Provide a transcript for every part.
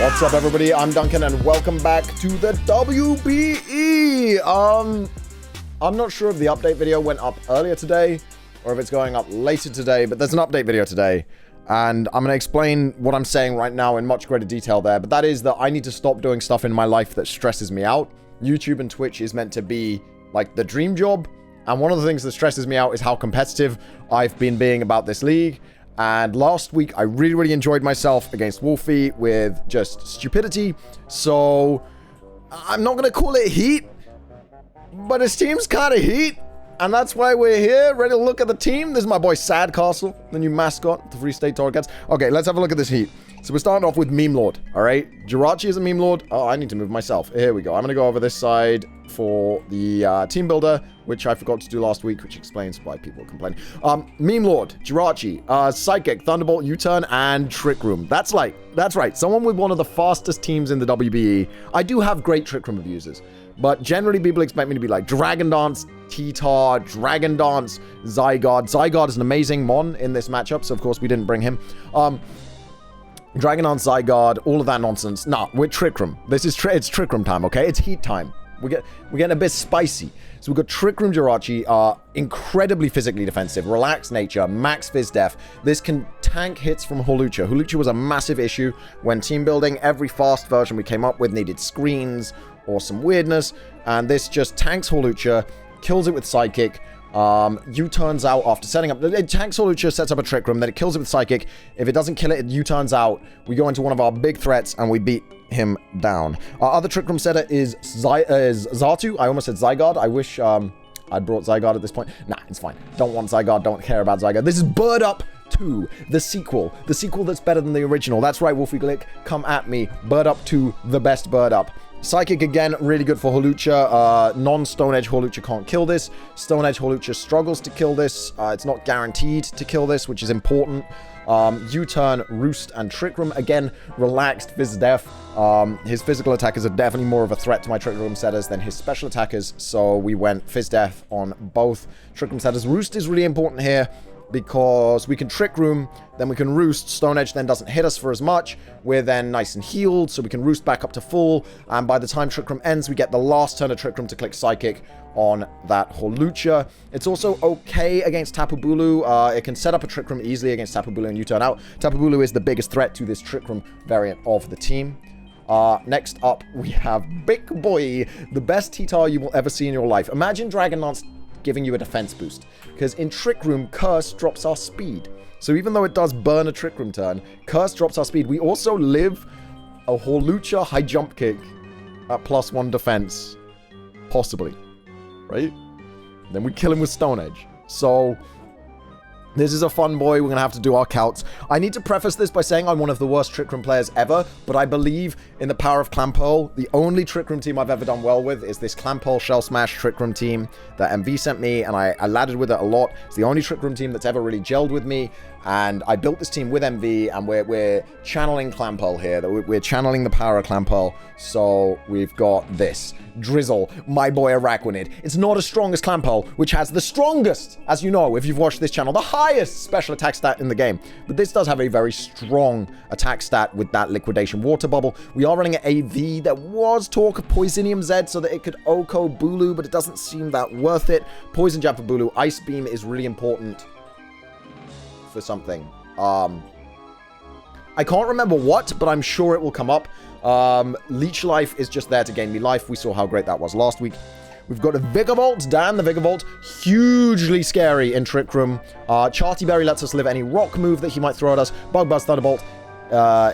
What's up, everybody? I'm Duncan, and welcome back to the WBE. I'm not sure if the update video went up earlier today or if it's going up later today, but there's an update video today, and I'm going to explain what I'm saying right now in much greater detail there, but that is that I need to stop doing stuff in my life that stresses me out. YouTube and Twitch is meant to be like the dream job, and one of the things that stresses me out is how competitive I've been being about this league. And last week, I really enjoyed myself against Wolfie with just stupidity. So, I'm not going to call it heat, but his team's kind of heat. And that's why we're here, ready to look at the team. This is my boy Sad Castle, the new mascot, the Free State Targets. Okay, let's have a look at this heat. So we're starting off with Meme Lord, all right? Jirachi is a Meme Lord. Oh, I need to move myself. Here we go. I'm going to go over this side for the team builder, which I forgot to do last week, which explains why people complain. Meme Lord, Jirachi, Psychic, Thunderbolt U-turn, and Trick Room. That's right. Someone with one of the fastest teams in the WBE. I do have great Trick Room abusers, but generally people expect me to be like Dragon Dance, T-Tar, Dragon Dance, Zygarde. Zygarde is an amazing mon in this matchup, so of course we didn't bring him. Dragon Dance, Zygarde, all of that nonsense. Nah, we're Trick Room. It's Trick Room time, okay? It's heat time. We're getting a bit spicy. So we've got Trick Room Jirachi, incredibly physically defensive, relaxed nature, max Fizz Def. This can tank hits from Hawlucha. Hawlucha was a massive issue when team building. Every fast version we came up with needed screens or some weirdness, and this just tanks Hawlucha, kills it with Psychic. U-turns out after setting up. It tanks Hawlucha, sets up a Trick Room, then it kills it with Psychic. If it doesn't kill it, it U-turns out. We go into one of our big threats, and we beat him down. Our other Trick Room setter is Xatu. I almost said Zygarde. I wish I'd brought Zygarde at this point. Nah, it's fine. Don't want Zygarde. Don't care about Zygarde. This is Bird Up 2, the sequel. The sequel that's better than the original. That's right, Wolfie Glick. Come at me. Bird Up 2, the best Bird Up. Psychic, again, really good for Hawlucha. Non-Stone Edge Hawlucha can't kill this. Stone Edge Hawlucha struggles to kill this. It's not guaranteed to kill this, which is important. U-turn, Roost, and Trick Room. Again, relaxed Fizz Def. His physical attackers are definitely more of a threat to my Trick Room setters than his special attackers, so we went Fizz Def on both Trick Room setters. Roost is really important here because we can Trick Room, then we can Roost. Stone Edge then doesn't hit us for as much. We're then nice and healed, so we can Roost back up to full, and by the time Trick Room ends, we get the last turn of Trick Room to click Psychic on that Hawlucha. It's also okay against Tapu Bulu. It can set up a Trick Room easily against Tapu Bulu and U-turn out. Tapu Bulu is the biggest threat to this Trick Room variant of the team. Next up, we have Big Boy, the best T-Tar you will ever see in your life. Imagine Dragon Lance giving you a defense boost, because in Trick Room, Curse drops our speed. So even though it does burn a Trick Room turn, Curse drops our speed. We also live a Hawlucha high jump kick at +1 defense, possibly, right? Then we kill him with Stone Edge. So this is a fun boy. We're going to have to do our calcs. I need to preface this by saying I'm one of the worst Trick Room players ever, but I believe in the power of Clampearl. The only Trick Room team I've ever done well with is this Clampearl Shell Smash Trick Room team that MV sent me, and I laddered with it a lot. It's the only Trick Room team that's ever really gelled with me, and I built this team with MV, and we're channeling Clampearl here. We're channeling the power of Clampearl, so we've got this. Drizzle, my boy Araquanid. It's not as strong as Clampearl, which has the strongest, as you know, if you've watched this channel, the highest special attack stat in the game. But this does have a very strong attack stat with that Liquidation Water Bubble. We are running an AV. There was talk of Poisonium Z so that it could OHKO Bulu, but it doesn't seem that worth it. Poison Jab for Bulu. Ice Beam is really important for something. I can't remember what, but I'm sure it will come up. Leech Life is just there to gain me life. We saw how great that was last week. We've got a Vigavolt. Dan, the Vigavolt, hugely scary in Trick Room. Charty Berry lets us live any rock move that he might throw at us. Bug Buzz, Thunderbolt,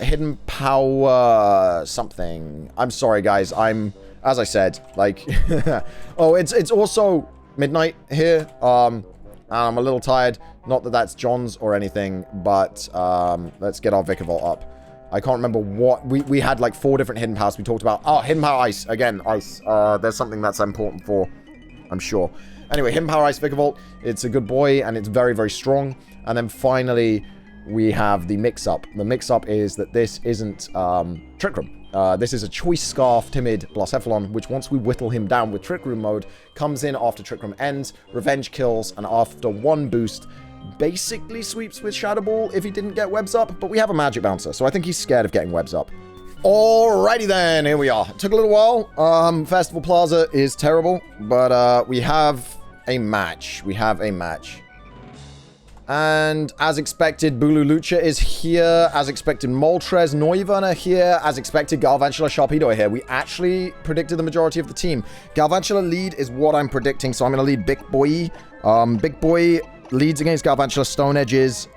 Hidden Power, something. I'm sorry, guys. As I said, like, oh, it's also midnight here. And I'm a little tired. Not that that's John's or anything, but let's get our Vigavolt up. I can't remember what... We had like 4 different hidden powers we talked about. Oh, hidden power ice. Again, ice. There's something that's important for, I'm sure. Anyway, hidden power ice Vigavolt. It's a good boy, and it's very strong. And then finally, we have the mix-up. The mix-up is that this isn't Trick Room. This is a Choice Scarf Timid Blacephalon, which once we whittle him down with Trick Room mode, comes in after Trick Room ends, Revenge kills, and after 1 boost, basically sweeps with Shadow Ball if he didn't get webs up, but we have a Magic Bouncer, so I think he's scared of getting webs up. Alrighty then, here we are. It took a little while. Festival Plaza is terrible, but we have a match. And as expected, Bulu Lucha is here. As expected, Moltres, Neuven are here. As expected, Galvantula, Sharpedo are here. We actually predicted the majority of the team. Galvantula lead is what I'm predicting, so I'm going to lead Big Boy. Big Boy leads against Galvantula Stone Edges.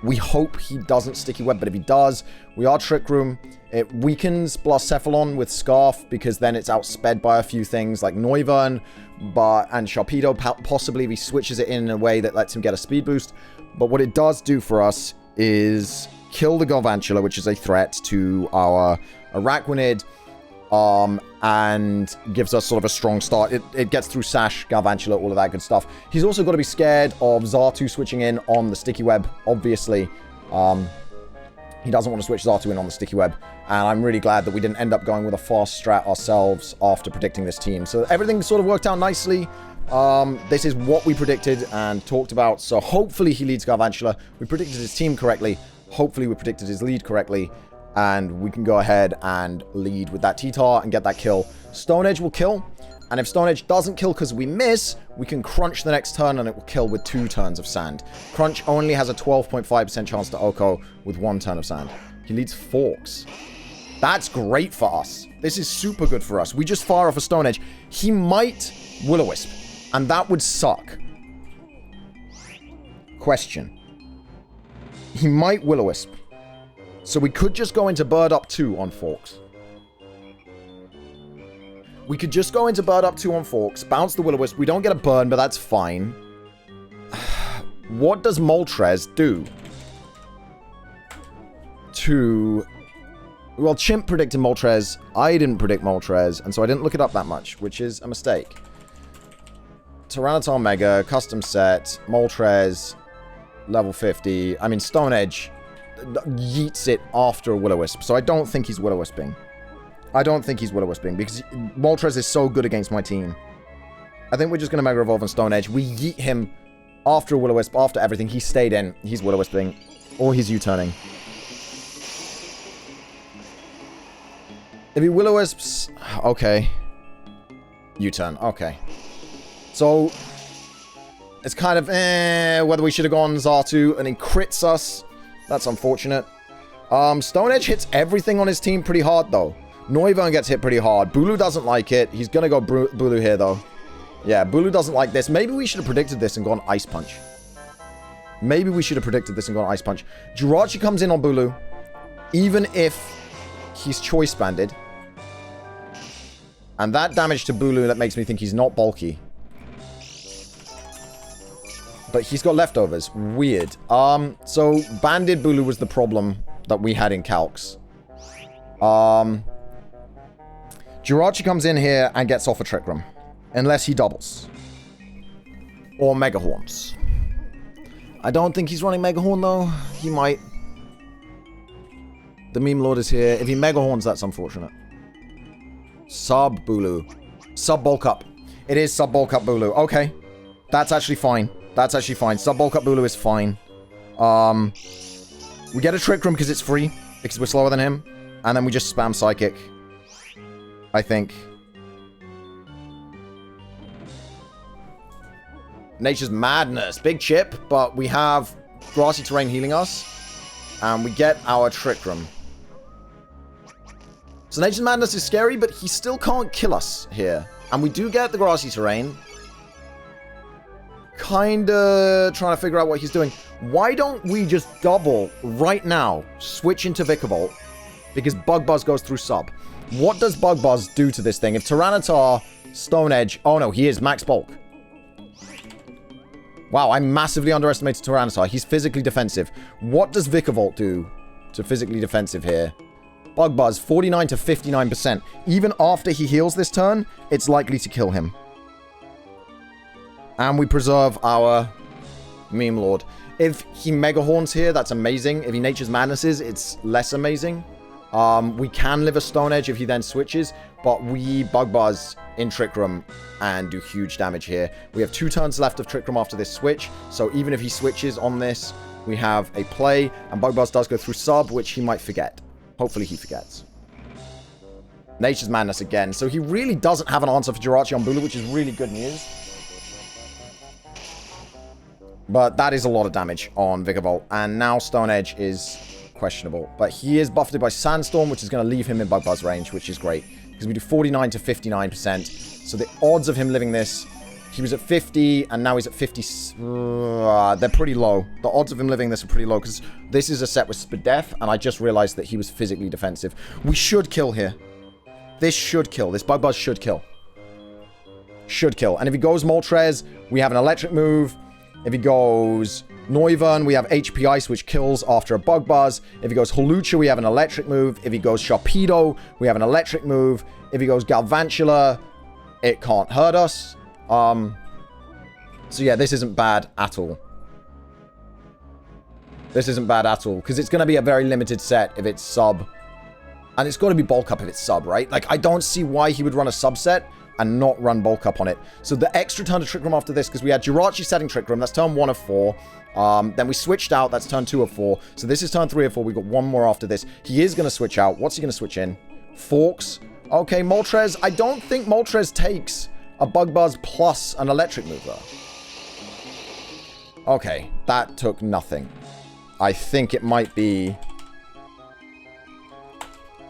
We hope he doesn't Sticky Web, but if he does, we are Trick Room. It weakens Blacephalon with Scarf because then it's outsped by a few things like Neuven and Sharpedo, possibly if he switches it in a way that lets him get a speed boost. But what it does do for us is kill the Galvantula, which is a threat to our Araquanid, and gives us sort of a strong start. It gets through Sash, Galvantula, all of that good stuff. He's also got to be scared of Xatu switching in on the Sticky Web, obviously. He doesn't want to switch Xatu in on the Sticky Web, and I'm really glad that we didn't end up going with a fast strat ourselves after predicting this team. So everything sort of worked out nicely. This is what we predicted and talked about, so hopefully he leads Galvantula. We predicted his team correctly. Hopefully we predicted his lead correctly, and we can go ahead and lead with that T-Tar and get that kill. Stone Edge will kill, and if Stone Edge doesn't kill because we miss, we can Crunch the next turn and it will kill with 2 turns of Sand. Crunch only has a 12.5% chance to Oko with 1 turn of Sand. He leads Forks. That's great for us. This is super good for us. We just fire off a Stone Edge. He might Will-O-Wisp, and that would suck. Question. He might Will-O-Wisp. So we could just go into Bird Up 2 on Forks. We could just go into Bird Up 2 on Forks, bounce the Will-O-Wisp. We don't get a burn, but that's fine. What does Moltres do? Well, Chimp predicted Moltres. I didn't predict Moltres, and so I didn't look it up that much, which is a mistake. Tyranitar Mega, custom set, Moltres, level 50. I mean, Stone Edge yeets it after a Will-O-Wisp, so I don't think he's Will-O-Wisping. Because Moltres is so good against my team. I think we're just going to Mega Evolve on Stone Edge. We yeet him after a Will-O-Wisp, after everything. He stayed in. He's Will-O-Wisping. Or he's U-turning. If he Will-O-Wisps... Okay. U-turn. Okay. So... It's kind of, whether we should have gone Xatu and he crits us. That's unfortunate. Stone Edge hits everything on his team pretty hard, though. Neuven gets hit pretty hard. Bulu doesn't like it. He's going to go Bulu here, though. Yeah, Bulu doesn't like this. Maybe we should have predicted this and gone Ice Punch. Jirachi comes in on Bulu. Even if he's Choice Banded. And that damage to Bulu, that makes me think he's not bulky. But he's got leftovers. Weird. So Banded Bulu was the problem that we had in Calcs. Jirachi comes in here and gets off a Trick Room. Unless he doubles. Or Mega Horns. I don't think he's running Mega Horn, though. He might. The Meme Lord is here. If he Mega Horns, that's unfortunate. Sub Bulu. Sub Bulk Up. It is Sub Bulk Up Bulu. Okay. That's actually fine. Sub Bulk Up Bulu is fine. We get a Trick Room because it's free. Because we're slower than him. And then we just spam Psychic. I think. Nature's Madness. Big chip. But we have Grassy Terrain healing us. And we get our Trick Room. So Nature's Madness is scary, but he still can't kill us here. And we do get the Grassy Terrain. Kinda trying to figure out what he's doing. Why don't we just double right now? Switch into Vikavolt. Because Bug Buzz goes through sub. What does Bug Buzz do to this thing? If Tyranitar, Stone Edge... Oh no, he is Max Bulk. Wow, I massively underestimated Tyranitar. He's physically defensive. What does Vikavolt do to physically defensive here? Bug Buzz, 49 to 59%. Even after he heals this turn, it's likely to kill him. And we preserve our Meme Lord. If he Mega Horns here, that's amazing. If he Nature's Madnesses, it's less amazing. We can live a Stone Edge if he then switches, but we Bug Buzz in Trick Room and do huge damage here. We have 2 turns left of Trick Room after this switch, so even if he switches on this, we have a play, and Bug Buzz does go through sub, which he might forget. Hopefully he forgets. Nature's Madness again. So he really doesn't have an answer for Jirachi on Bulu, which is really good news. But that is a lot of damage on Vigorbolt. And now Stone Edge is questionable. But he is buffeted by Sandstorm, which is going to leave him in Bug Buzz range, which is great. Because we do 49 to 59%. So the odds of him living this, he was at 50, and now he's at 50. They're pretty low. The odds of him living this are pretty low, because this is a set with Spadef, and I just realized that he was physically defensive. We should kill here. This should kill. This Bug Buzz should kill. Should kill. And if he goes Moltres, we have an electric move. If he goes Noivern, we have HP Ice, which kills after a Bug Buzz. If he goes Holucha, we have an electric move. If he goes Sharpedo, we have an electric move. If he goes Galvantula, it can't hurt us. So yeah, this isn't bad at all. This isn't bad at all, because it's going to be a very limited set if it's sub. And it's got to be bulk up if it's sub, right? Like, I don't see why he would run a subset and not run bulk up on it. So the extra turn to Trick Room after this, because we had Jirachi setting Trick Room, that's turn 1 of 4. Then we switched out, that's turn 2 of 4. So this is turn 3 of 4. We got one more after this. He is going to switch out. What's he going to switch in? Forks. Okay, Moltres. I don't think Moltres takes a Bug Buzz plus an electric move, though. Okay, that took nothing. I think it might be...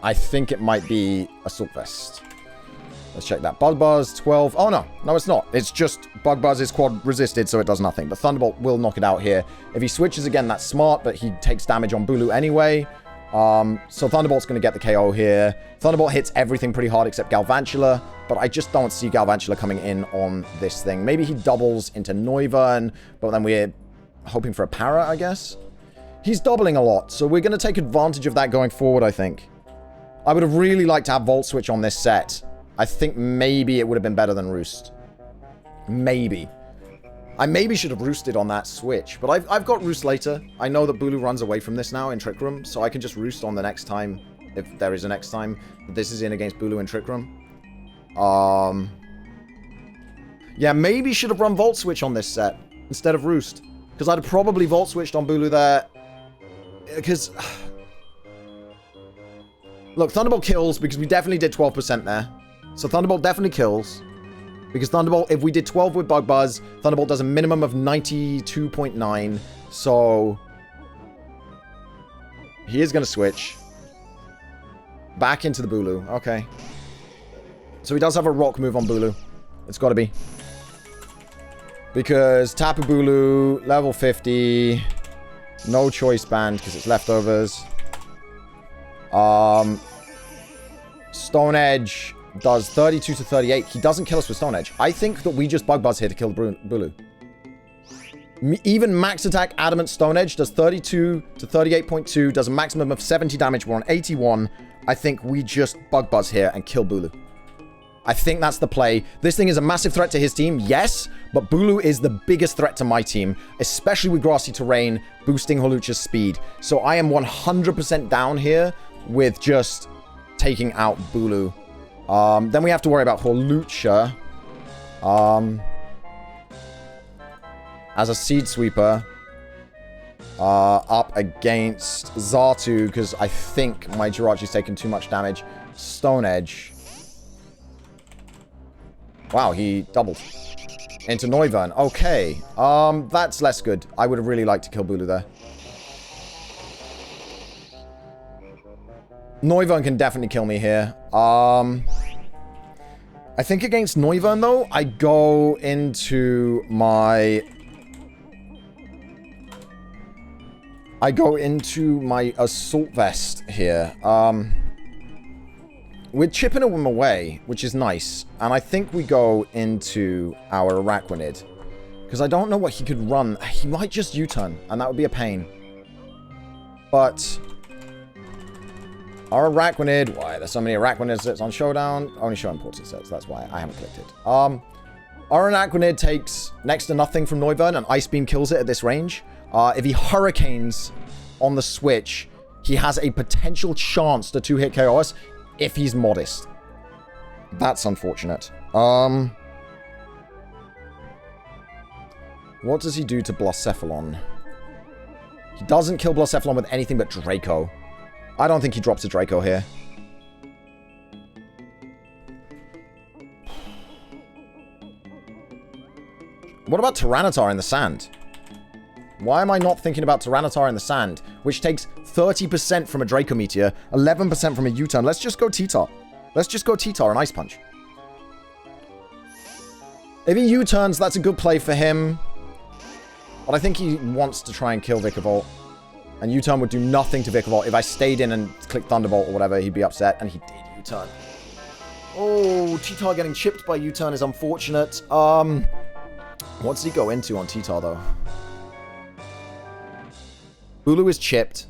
Assault Vest. Let's check that. Bug Buzz, 12. Oh, no. No, it's not. It's just Bug Buzz is quad resisted, so it does nothing. But Thunderbolt will knock it out here. If he switches again, that's smart, but he takes damage on Bulu anyway. So Thunderbolt's going to get the KO here. Thunderbolt hits everything pretty hard except Galvantula, but I just don't see Galvantula coming in on this thing. Maybe he doubles into Noivern, but then we're hoping for a Para, I guess. He's doubling a lot, so we're going to take advantage of that going forward, I think. I would have really liked to have Volt Switch on this set. I think maybe it would have been better than Roost. Maybe. I maybe should have Roosted on that switch, but I've got Roost later. I know that Bulu runs away from this now in Trick Room, so I can just Roost on the next time, if there is a next time this is in against Bulu in Trick Room. Yeah, maybe should have run Volt Switch on this set instead of Roost, because I'd have probably Volt Switched on Bulu there, because... Look, Thunderbolt kills, because we definitely did 12% there. So Thunderbolt definitely kills. Because Thunderbolt, if we did 12 with Bug Buzz, Thunderbolt does a minimum of 92.9. So he is going to switch back into the Bulu. Okay. So he does have a rock move on Bulu. It's got to be. Because Tapu Bulu, level 50. No choice band because it's leftovers. Stone Edge does 32 to 38. He doesn't kill us with Stone Edge. I think that we just Bug Buzz here to kill Bulu. Even max attack Adamant Stone Edge does 32 to 38.2, does a maximum of 70 damage. We're on 81. I think we just Bug Buzz here and kill Bulu. I think that's the play. This thing is a massive threat to his team, yes, but Bulu is the biggest threat to my team, especially with grassy terrain, boosting Holucha's speed. So I am 100% down here with just taking out Bulu. Then we have to worry about Holucha. As a Seed Sweeper. Up against Xatu, because I think my Jirachi's taken too much damage. Stone Edge. Wow, he doubled. Into Noivern. Okay. That's less good. I would have really liked to kill Bulu there. Noivern can definitely kill me here. I think against Noivern, though, I go into my Assault Vest here. We're chipping him away, which is nice. And I think we go into our Araquanid. Because I don't know what he could run. He might just U-turn, and that would be a pain. But... our Araquanid... why? There's so many Araquanids that's on Showdown. Only show imported sets, that's why I haven't clicked it. Our Araquanid takes next to nothing from Noivern, and Ice Beam kills it at this range. If he Hurricanes on the switch, he has a potential chance to 2-hit KO us if he's modest. That's unfortunate. What does he do to Blacephalon? He doesn't kill Blacephalon with anything but Draco. I don't think he drops a Draco here. What about Tyranitar in the sand? Why am I not thinking about Tyranitar in the sand, which takes 30% from a Draco Meteor, 11% from a U-turn? Let's just go T-Tar. Let's just go T-Tar and Ice Punch. If he U-turns, that's a good play for him. But I think he wants to try and kill Vikavolt. And U-turn would do nothing to Vikavolt. If I stayed in and clicked Thunderbolt or whatever, he'd be upset. And he did U-turn. Oh, T-Tar getting chipped by U-turn is unfortunate. What does he go into on T-Tar, though? Bulu is chipped.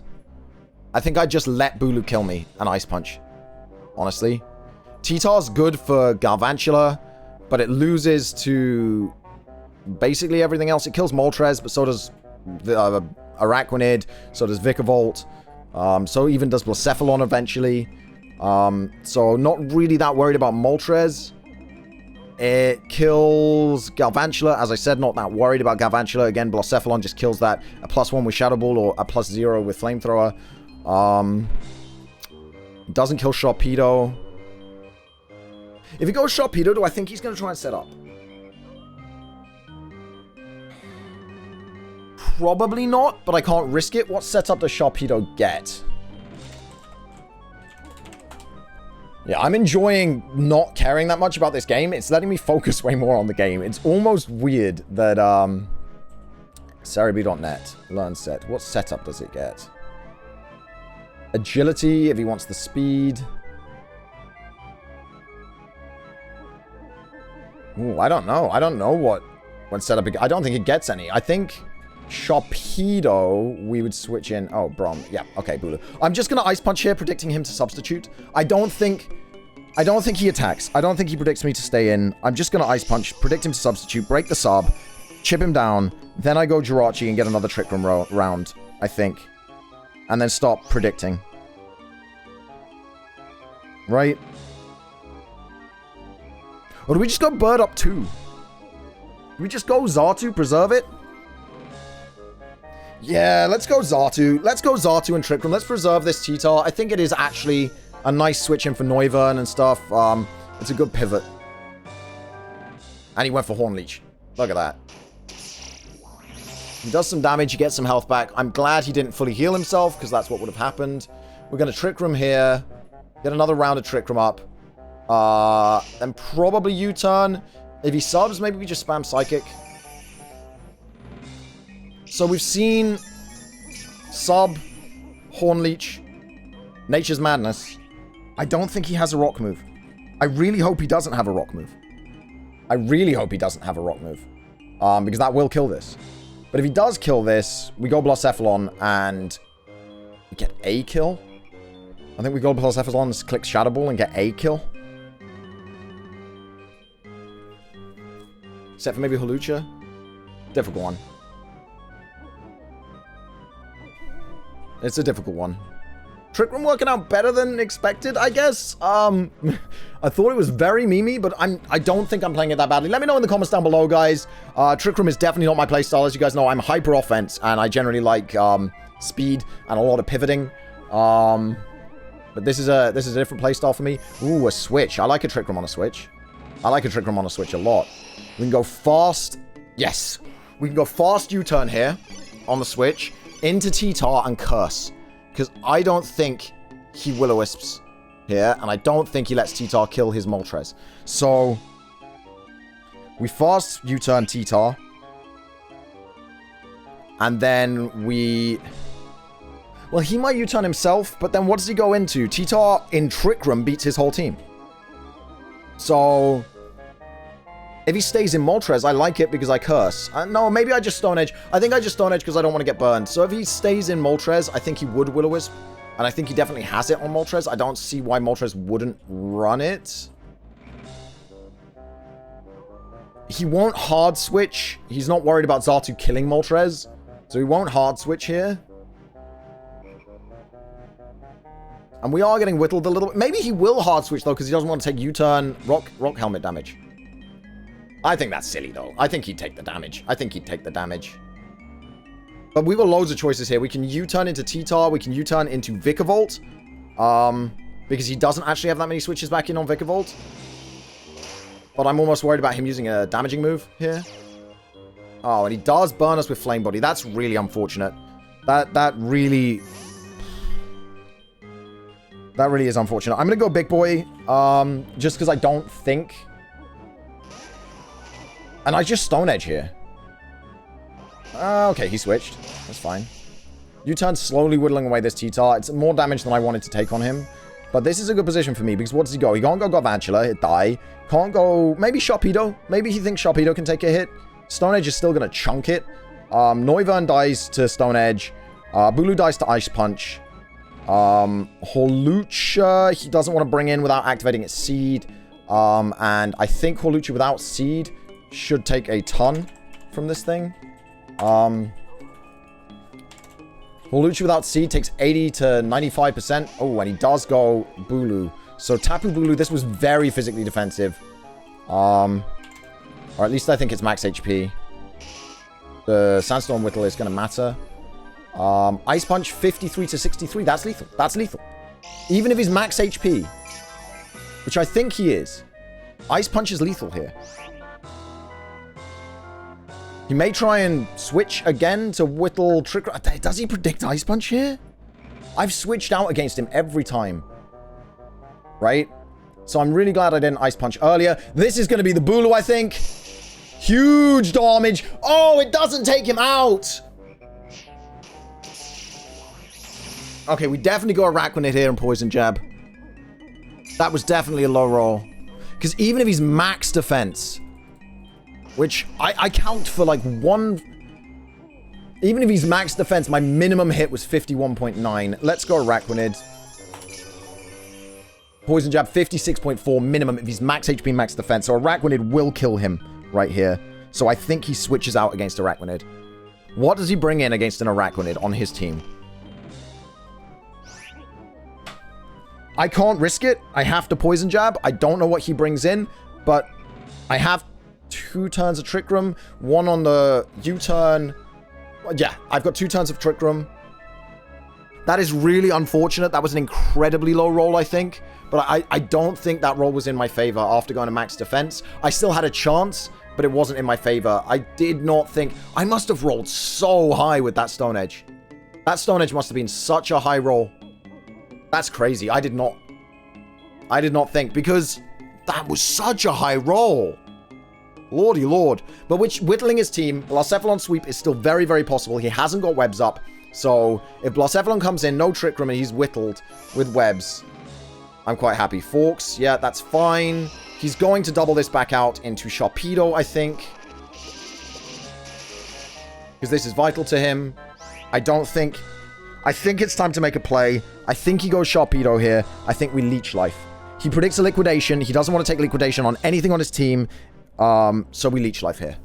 I think I'd just let Bulu kill me and Ice Punch. Honestly. T-Tar's good for Galvantula, but it loses to basically everything else. It kills Moltres, but so does the Araquanid, so does Vikavolt, so even does Blacephalon eventually. So not really that worried about Moltres. It kills Galvantula. As I said, not that worried about Galvantula. Again, Blacephalon just kills that. A +1 with Shadow Ball or a +0 with Flamethrower. Doesn't kill Sharpedo. If he goes Sharpedo, do I think he's going to try and set up? Probably not, but I can't risk it. What setup does Sharpedo get? Yeah, I'm enjoying not caring that much about this game. It's letting me focus way more on the game. It's almost weird that, Cerebi.net, learn set. What setup does it get? Agility, if he wants the speed. Ooh, I don't know. I don't know what setup it, I don't think it gets any. I think Sharpedo, we would switch in. Oh, Brom. Yeah, okay, Bulu. I'm just going to Ice Punch here, predicting him to substitute. I don't think he attacks. I don't think he predicts me to stay in. I'm just going to Ice Punch, predict him to substitute, break the sub, chip him down. Then I go Jirachi and get another Trick Room round, I think. And then stop predicting. Right? Or do we just go Bird Up 2? Do we just go Xatu, preserve it? Yeah, let's go Xatu. Let's go Xatu and Trick Room. Let's preserve this T-Tar. I think it is actually a nice switch in for Noivern and stuff. It's a good pivot. And he went for Horn Leech. Look at that. He does some damage. He gets some health back. I'm glad he didn't fully heal himself, because that's what would have happened. We're going to Trick Room here. Get another round of Trick Room up. Then probably U-turn. If he subs, maybe we just spam Psychic. So we've seen Sub, Horn Leech, Nature's Madness. I don't think he has a rock move. I really hope he doesn't have a rock move. I really hope he doesn't have a rock move. Because that will kill this. But if he does kill this, we go Blacephalon and we get a kill. I think we go Blacephalon and click Shadow Ball and get a kill. Except for maybe Hawlucha. Difficult one. It's a difficult one. Trick Room working out better than expected, I guess. I thought it was very memey, but I don't think I'm playing it that badly. Let me know in the comments down below, guys. Trick Room is definitely not my playstyle. As you guys know, I'm hyper offense, and I generally like speed and a lot of pivoting. But this is a different playstyle for me. Ooh, a switch. I like a Trick Room on a switch. I like a Trick Room on a switch a lot. We can go fast. Yes. We can go fast U-turn here on the switch into T-Tar and curse. Because I don't think he Will-O-Wisps here. And I don't think he lets T-Tar kill his Moltres. So we fast U-turn T-Tar. And then we... Well, he might U-turn himself. But then what does he go into? T-Tar in Trick Room beats his whole team. So... if he stays in Moltres, I like it because I curse. No, maybe I just Stone Edge. I think I just Stone Edge because I don't want to get burned. So if he stays in Moltres, I think he would Will-O-Wisp. And I think he definitely has it on Moltres. I don't see why Moltres wouldn't run it. He won't hard switch. He's not worried about Xatu killing Moltres. So he won't hard switch here. And we are getting whittled a little bit. Maybe he will hard switch, though, because he doesn't want to take U-turn rock helmet damage. I think that's silly, though. I think he'd take the damage. But we've got loads of choices here. We can U-turn into T-Tar. We can U-turn into Vikavolt. Because he doesn't actually have that many switches back in on Vikavolt. But I'm almost worried about him using a damaging move here. Oh, and he does burn us with Flame Body. That's really unfortunate. That really is unfortunate. I'm going to go Big Boy, just because I don't think... And I just Stone Edge here. Okay, he switched. That's fine. U-turn slowly whittling away this T-Tar. It's more damage than I wanted to take on him. But this is a good position for me, because what does he go? He can't go Garvantula, hit die. Can't go... Maybe Sharpedo. Maybe he thinks Sharpedo can take a hit. Stone Edge is still going to chunk it. Noivern dies to Stone Edge. Bulu dies to Ice Punch. Hawlucha, he doesn't want to bring in without activating its Seed. And I think Hawlucha without Seed should take a ton from this thing. Hawlucha without Seed takes 80 to 95%. Oh, and he does go Bulu. So Tapu Bulu, this was very physically defensive. Or at least I think it's max HP. The Sandstorm Whittle is going to matter. Ice Punch 53 to 63. That's lethal. That's lethal. Even if he's max HP. Which I think he is. Ice Punch is lethal here. He may try and switch again to Whittle Trick... Does he predict Ice Punch here? I've switched out against him every time. Right? So I'm really glad I didn't Ice Punch earlier. This is going to be the Bulu, I think. Huge damage. Oh, it doesn't take him out. Okay, we definitely go Araquanid here and Poison Jab. That was definitely a low roll. Because even if he's max defense... Which, I count for like one... Even if he's max defense, my minimum hit was 51.9. Let's go Araquanid. Poison Jab, 56.4 minimum if he's max HP, max defense. So Araquanid will kill him right here. So I think he switches out against Araquanid. What does he bring in against an Araquanid on his team? I can't risk it. I have to Poison Jab. I don't know what he brings in, but I have 2 turns of Trick Room, 1 on the U-turn. Yeah, I've got 2 turns of Trick Room. That is really unfortunate. That was an incredibly low roll, I think. But I don't think that roll was in my favor after going to max defense. I still had a chance, but it wasn't in my favor. I did not think... I must have rolled so high with that Stone Edge. That Stone Edge must have been such a high roll. That's crazy. I did not think, because that was such a high roll. Lordy lord. But whittling his team, Blacephalon sweep is still very, very possible. He hasn't got webs up. So if Blacephalon comes in, no Trick Room, and he's whittled with webs, I'm quite happy. Forks, yeah, that's fine. He's going to double this back out into Sharpedo, I think. Because this is vital to him. I think it's time to make a play. I think he goes Sharpedo here. I think we Leech Life. He predicts a Liquidation. He doesn't want to take Liquidation on anything on his team. So we Leech Life here.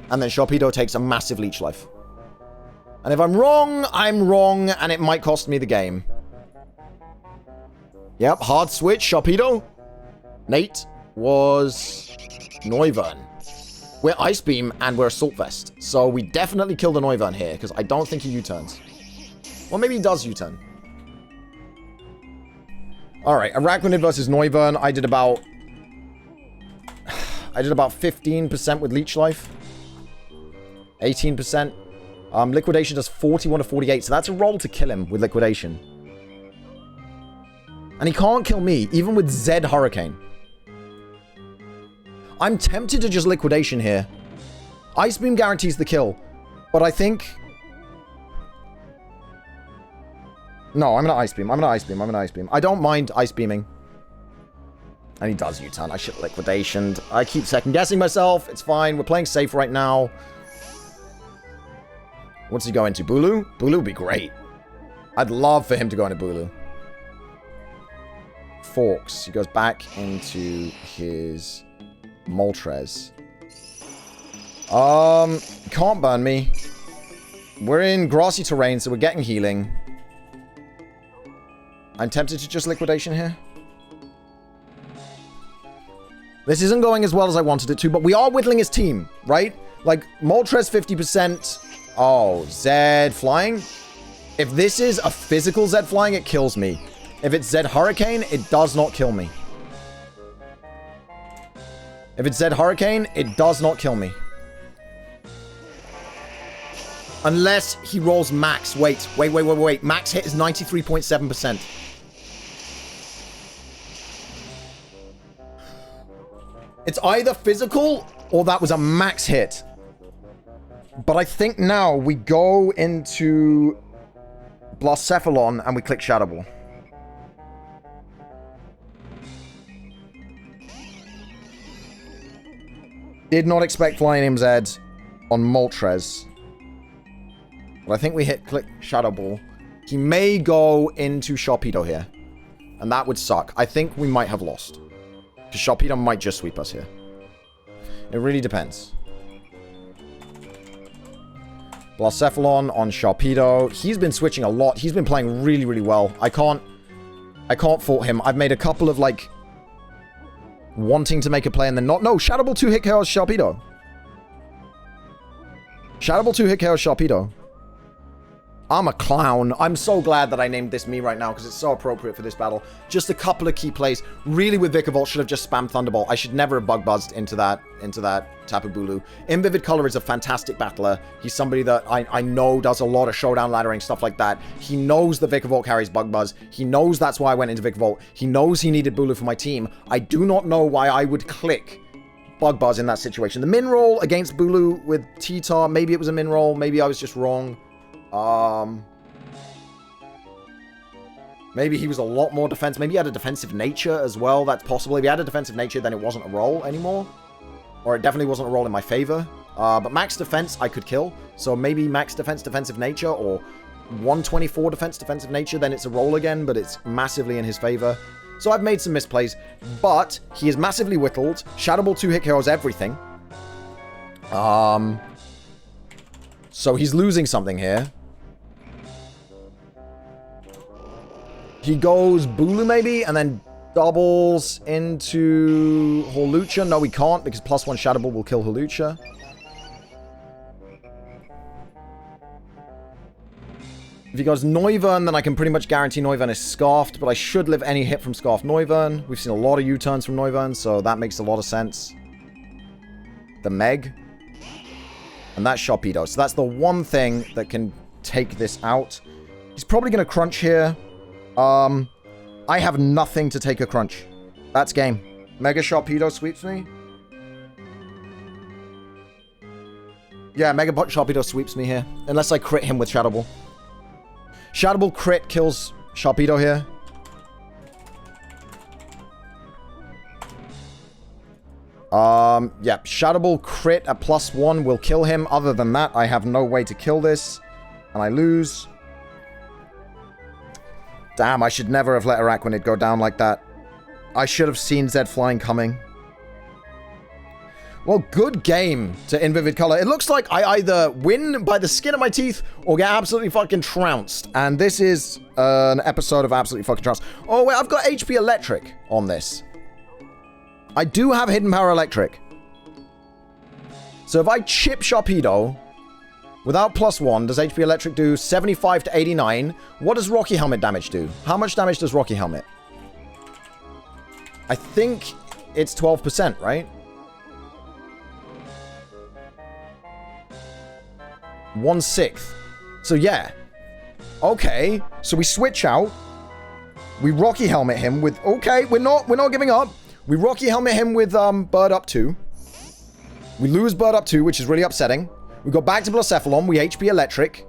And then Sharpedo takes a massive Leech Life. And if I'm wrong, I'm wrong, and it might cost me the game. Yep, hard switch, Sharpedo. Nate was Noivern. We're Ice Beam, and we're Assault Vest. So we definitely kill the Noivern here, because I don't think he U-turns. Well, maybe he does U-turn. Alright, Araquanid versus Noivern. I did about 15% with Leech Life. 18%. Liquidation does 41 to 48, so that's a roll to kill him with Liquidation. And he can't kill me, even with Zed Hurricane. I'm tempted to just Liquidation here. Ice Beam guarantees the kill, but I think... No, I'm gonna Ice Beam. I'm gonna Ice Beam. I'm gonna Ice Beam. I don't mind Ice Beaming. And he does U-turn. I should have Liquidationed. I keep second-guessing myself. It's fine. We're playing safe right now. What's he go into? Bulu? Bulu would be great. I'd love for him to go into Bulu. Forks. He goes back into his Moltres. Can't burn me. We're in grassy terrain, so we're getting healing. I'm tempted to just Liquidation here. This isn't going as well as I wanted it to, but we are whittling his team, right? Like, Moltres 50%. Oh, Zed Flying? If this is a physical Zed Flying, it kills me. If it's Zed Hurricane, it does not kill me. If it's Zed Hurricane, it does not kill me. Unless he rolls max. Wait. Max hit is 93.7%. It's either physical or that was a max hit. But I think now we go into Blacephalon and we click Shadow Ball. Did not expect Flying MZ on Moltres. But I think we hit click Shadow Ball. He may go into Sharpedo here. And that would suck. I think we might have lost. Because Sharpedo might just sweep us here. It really depends. Blacephalon on Sharpedo. He's been switching a lot. He's been playing really, really well. I can't fault him. I've made a couple of, like, wanting to make a play and then not. No, Shadow Ball 2 hit KOs Sharpedo. Shadow Ball 2 hit KOs Sharpedo. I'm a clown. I'm so glad that I named this me right now because it's so appropriate for this battle. Just a couple of key plays. Really with Vikavolt should have just spammed Thunderbolt. I should never have bug buzzed into that Tapu Bulu. Invivid Color is a fantastic battler. He's somebody that I know does a lot of showdown laddering, stuff like that. He knows that Vikavolt carries bug buzz. He knows that's why I went into Vikavolt. He knows he needed Bulu for my team. I do not know why I would click bug buzz in that situation. The min roll against Bulu with T-Tar, maybe it was a min roll. Maybe I was just wrong. Maybe he was a lot more defense. Maybe he had a defensive nature as well. That's possible. If he had a defensive nature, then it wasn't a roll anymore. Or it definitely wasn't a roll in my favor. But max defense, I could kill. So maybe max defense, defensive nature, or 124 defense, defensive nature, then it's a roll again, but it's massively in his favor. So I've made some misplays, but he is massively whittled. Shadow Ball 2 hit KOs everything. So he's losing something here. He goes Bulu maybe, and then doubles into Hawlucha. No, we can't, because +1 Shadow Ball will kill Hawlucha. If he goes Noivern, then I can pretty much guarantee Noivern is Scarfed, but I should live any hit from Scarfed Noivern. We've seen a lot of U-turns from Noivern, so that makes a lot of sense. The Meg. And that's Sharpedo. So that's the one thing that can take this out. He's probably going to crunch here. I have nothing to take a crunch. That's game. Mega Sharpedo sweeps me. Yeah, Mega Sharpedo sweeps me here. Unless I crit him with Shadow Ball. Shadow Ball crit kills Sharpedo here. Yeah, Shadow Ball crit at +1 will kill him. Other than that, I have no way to kill this. And I lose. Damn, I should never have let Araquanid go down like that. I should have seen Zed flying coming. Well, good game to Invivid Color. It looks like I either win by the skin of my teeth or get absolutely fucking trounced. And this is an episode of absolutely fucking trounced. Oh, wait, I've got HP Electric on this. I do have Hidden Power Electric. So if I chip Sharpedo without +1, does HP Electric do 75 to 89? What does Rocky Helmet damage do? How much damage does Rocky Helmet? I think it's 12%, right? 1/6. So yeah. Okay. So we switch out. We Rocky Helmet him with... Okay, we're not giving up. We Rocky Helmet him with Bird Up 2. We lose Bird Up 2, which is really upsetting. We go back to Blacephalon. We HP Electric.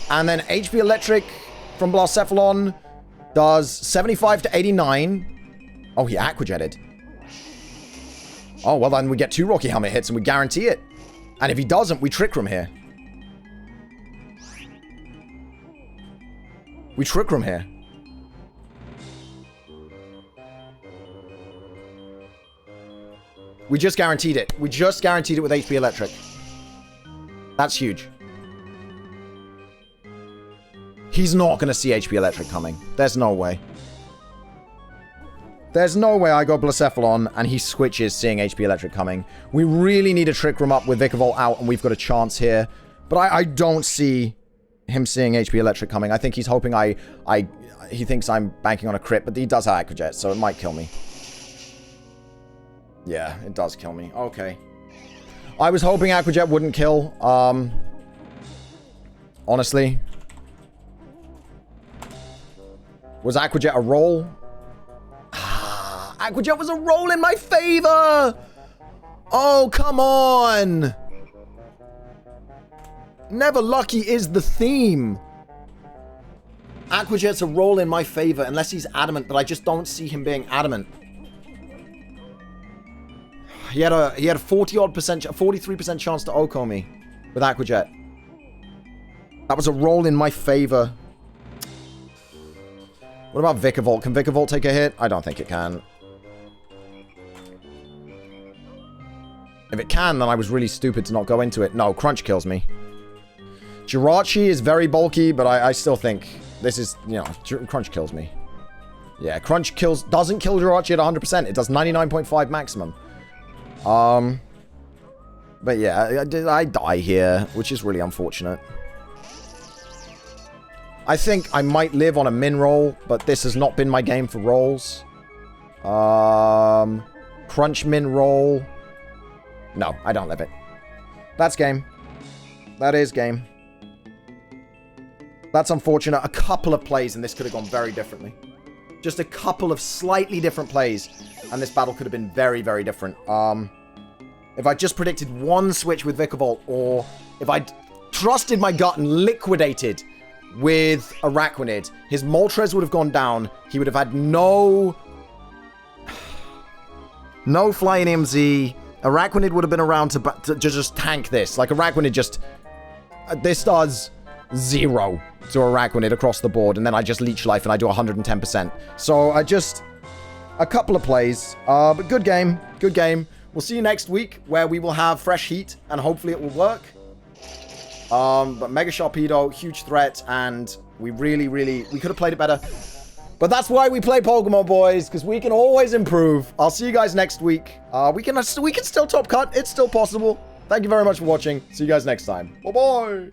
And then HP Electric from Blacephalon does 75 to 89. Oh, he Aqua Jetted. Oh, well then we get 2 Rocky Helmet hits and we guarantee it. And if he doesn't, we Trick Room here. We Trick Room here. We just guaranteed it. We just guaranteed it with HP Electric. That's huge. He's not going to see HP Electric coming. There's no way. There's no way I go Blacephalon and he switches seeing HP Electric coming. We really need a Trick Room up with Vikavolt out and we've got a chance here. But I don't see him seeing HP Electric coming. I think he's hoping he thinks I'm banking on a crit, but he does have Aqua Jet, so it might kill me. Yeah, it does kill me. Okay. I was hoping Aqua Jet wouldn't kill. Honestly. Was Aqua Jet a roll? Aqua Jet was a roll in my favor! Oh, come on! Never lucky is the theme. Aqua Jet's a roll in my favor unless he's adamant, but I just don't see him being adamant. He had a 43% chance to Oko me with Aqua Jet. That was a roll in my favor. What about Vikavolt? Can Vikavolt take a hit? I don't think it can. If it can, then I was really stupid to not go into it. No, Crunch kills me. Jirachi is very bulky, but I still think this is, you know, Crunch kills me. Yeah, Crunch doesn't kill Jirachi at 100%. It does 99.5 maximum. But yeah, I die here, which is really unfortunate. I think I might live on a min roll, but this has not been my game for rolls. Crunch min roll. No, I don't live it. That's game. That is game. That's unfortunate. A couple of plays and this could have gone very differently. Just a couple of slightly different plays and this battle could have been very, very different. If I just predicted one switch with Vikavolt, or if I trusted my gut and liquidated with Araquanid, his Moltres would have gone down. He would have had no flying MZ. Araquanid would have been around to just tank this. Like, Araquanid just... this does 0 to Araquanid across the board, and then I just leech life and I do 110%. So, I just... a couple of plays. But good game. Good game. We'll see you next week, where we will have fresh heat, and hopefully it will work. But Mega Sharpedo, huge threat, and we we could have played it better. But that's why we play Pokemon, boys, because we can always improve. I'll see you guys next week. We can still top cut. It's still possible. Thank you very much for watching. See you guys next time. Bye-bye.